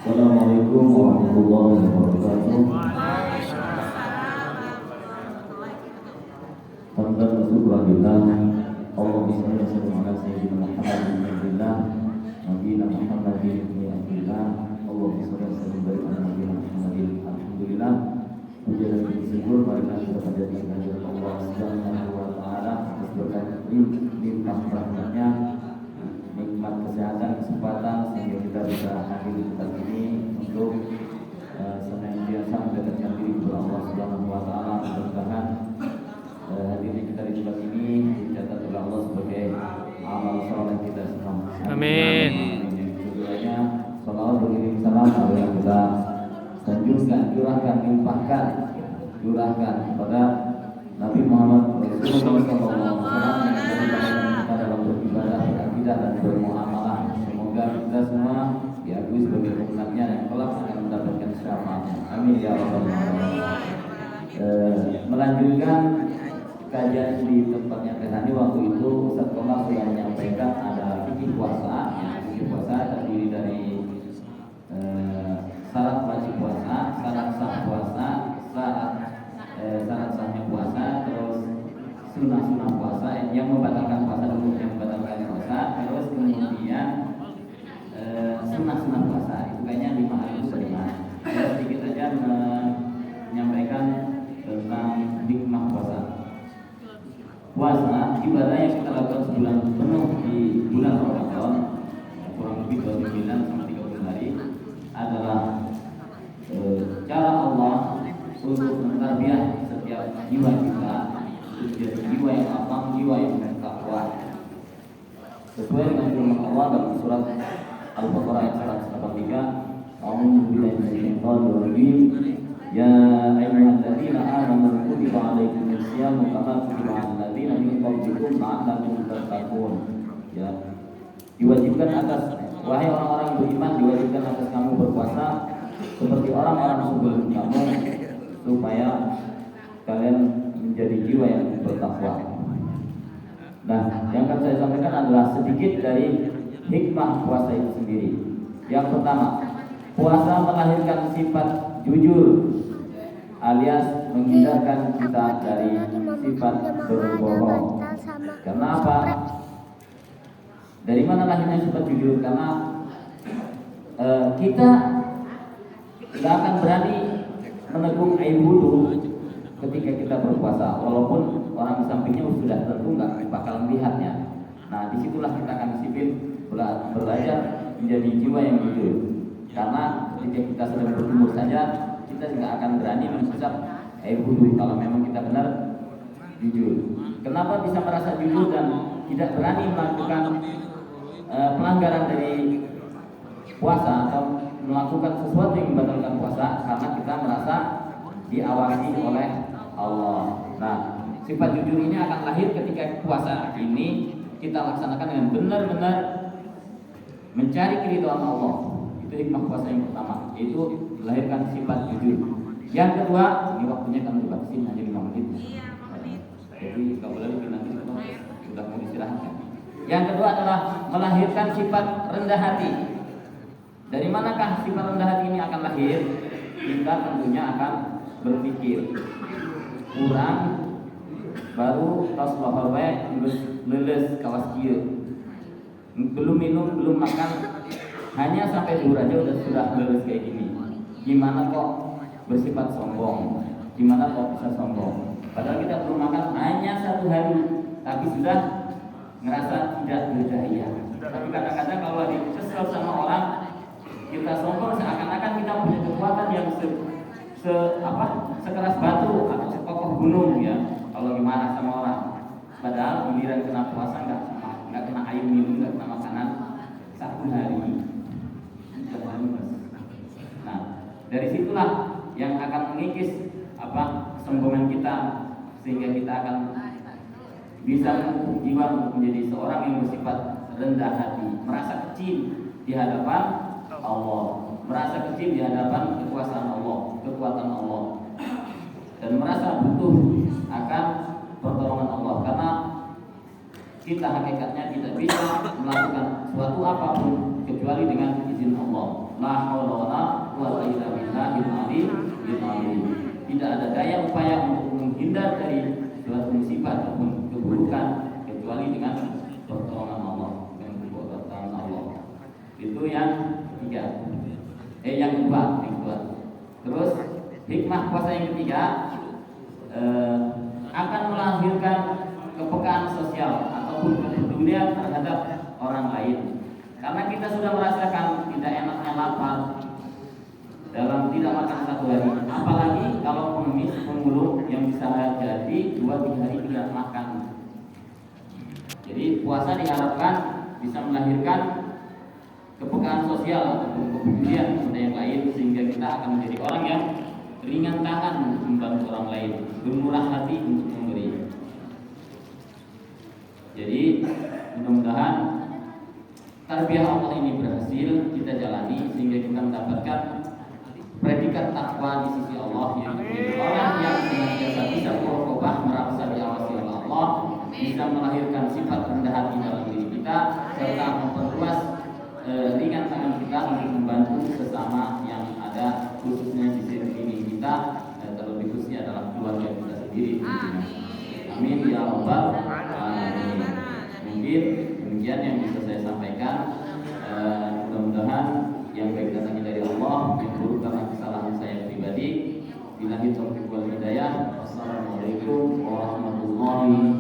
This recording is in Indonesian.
Assalamualaikum warahmatullahi wabarakatuh. Hamdan wa syukran lillah. Allahumma shalli wa sallim ala sayyidina Muhammadin nabiyina Muhammadin ibni Abdillah. Allahumma shalli wa sallim ala nabiyina Muhammadin. Alhamdulillah. Puji dan puji syukur marilah kita panjatkan kehadirat Allah Subhanahu wa taala atas berkat limpah rahmatnya, nikmat kesehatan, kesempatan sehingga kita bisa hadir di tempat ini untuk senantiasa mendekatkan diri kepada Allah Subhanahu wa taala. Mudah-mudahan hadirnya kita di tempat ini dicatat oleh Allah sebagai amal saleh kita semua. Amin. Keduanya salawat beriring salam yang kita sanjungkan, curahkan kepada Nabi Muhammad Rasulullah SAW yang kita dalam beribadah, berakidah dan bermuamalah. Semoga kita semua diakui sebagai umatnya dan kelak akan mendapatkan syafaatnya. Amin ya rabbal alamin. Melanjutkan kajian di tempatnya Tehani, waktu itu Ustaz Komar sudah menyampaikan ada fikih puasa. Fikih puasa terdiri dari syarat wajib puasa, syarat sah puasa, syarat sahnya puasa, terus sunnah puasa yang membatalkan puasa dan yang membatalkan puasa, terus kemudian sunnah puasa. Itu kayaknya 5 hari itu bagaimana? Saya sedikit saja menyampaikan tentang nikmat puasa. Puasa ibadah yang kita lakukan sebulan penuh di bulan Ramadan, kurang lebih 29 sampai 30 hari, adalah cara Allah untuk mentarbiah setiap jiwa kita menjadi jiwa yang lapang, jiwa yang bertakwa. Sesuai dengan firman Allah dalam surat Al-Baqarah ayat 183, A'udzu billahi minasyaitonir rajim. Ya ayyuhalladzina amanu kutiba 'alaikumus syamu kama kutiba 'alal ladzina min qablikum la'allakum tattaqun. Ya. Diwajibkan atas wahai orang-orang yang beriman, diwajibkan atas kamu berpuasa seperti orang-orang sebelum kamu supaya kalian menjadi jiwa yang bertakwa. Nah, yang akan saya sampaikan adalah sedikit dari hikmah puasa itu sendiri. Yang pertama, puasa melahirkan sifat jujur alias menghindarkan kita dari sifat berbohong. Karena apa? Dari mana lahirnya sifat jujur? Karena kita tidak akan berani menegur aib wudhu ketika kita berpuasa, walaupun orang di sampingnya sudah tentu nggak bakal melihatnya. Nah, disitulah kita akan disiplin belajar menjadi jiwa yang jujur. Karena ketika kita sedang berjemur saja, kita nggak akan berani mengusap aib wudhu kalau memang kita benar jujur. Kenapa bisa merasa jujur dan tidak berani melakukan pelanggaran dari puasa atau melakukan sesuatu yang membatalkan puasa? Karena kita merasa diawasi oleh Allah. Nah, sifat jujur ini akan lahir ketika puasa ini kita laksanakan dengan benar-benar mencari keridhaan Allah. Itu hikmah puasa yang pertama, yaitu melahirkan sifat jujur. Yang kedua, ini waktunya kami dibatasi hanya 5 menit. Jadi kalau boleh lebih nanti sudah mau istirahatkan. Yang kedua adalah melahirkan sifat rendah hati. Dari manakah sifat rendah hati ini akan lahir? Kita tentunya akan berpikir kurang baru tos bahawe lulus kawas kieu. Belum minum, belum makan, hanya sampai zuhur aja sudah lulus kayak gini. Gimana kok bersifat sombong? Gimana kok bisa sombong? Padahal kita belum makan hanya 1 hari, tapi sudah ngerasa tidak berdaya. Tapi kadang-kadang kalau lagi kesel sama orang, kita sombong seakan-akan kita punya kekuatan yang sekeras batu atau sekokoh gunung ya. Kalau gimana sama orang, padahal giliran kena puasa nggak kena air minum, nggak kena makanan 1 hari. Nah, dari situlah yang akan mengikis kesombongan kita, sehingga kita akan bisa jiwa untuk menjadi seorang yang bersifat rendah hati, merasa kecil di hadapan Allah, merasa kecil di hadapan kekuasaan Allah, kekuatan Allah, dan merasa butuh akan pertolongan Allah. Karena kita hakikatnya tidak bisa melakukan suatu apapun kecuali dengan izin Allah. La haula wala terhindar dari suatu musibah ataupun keburukan kecuali dengan pertolongan Allah, dengan pertolongan Allah. Itu yang ketiga. Yang kedua. Terus hikmah puasa yang ketiga akan melahirkan kepekaan sosial ataupun kepedulian terhadap orang lain. Karena kita sudah merasakan tidak enaknya lapar dalam tidak makan satu hari, apalagi kalau pengemis pemulung yang bisa jadi 2-3 hari tidak makan. Jadi puasa diharapkan bisa melahirkan kepekaan sosial ataupun kepedulian kepada yang lain, sehingga kita akan menjadi orang yang ringan tangan membantu orang lain, bermurah hati untuk memberi. Jadi mudah-mudahan tarbiyah Allah ini berhasil kita jalani sehingga kita mendapatkan predikat takwa di sisi Allah, yang menjadi orang yang senantiasa bisa muraqabah, merasa diawasi oleh Allah, bisa melahirkan sifat rendah hati dalam diri kita, serta memperluas ringan tangan kita untuk membantu sesama yang ada, khususnya di sini kita, terlebih khususnya adalah keluarga kita sendiri. Amin ya rabbal alamin. Mungkin demikian yang bisa saya sampaikan. Mudah-mudahan yang baik datangnya dari Allah, yang buruk karena kesalahan saya pribadi. Billahi taufiq wal hidayah. Wassalamualaikum warahmatullahi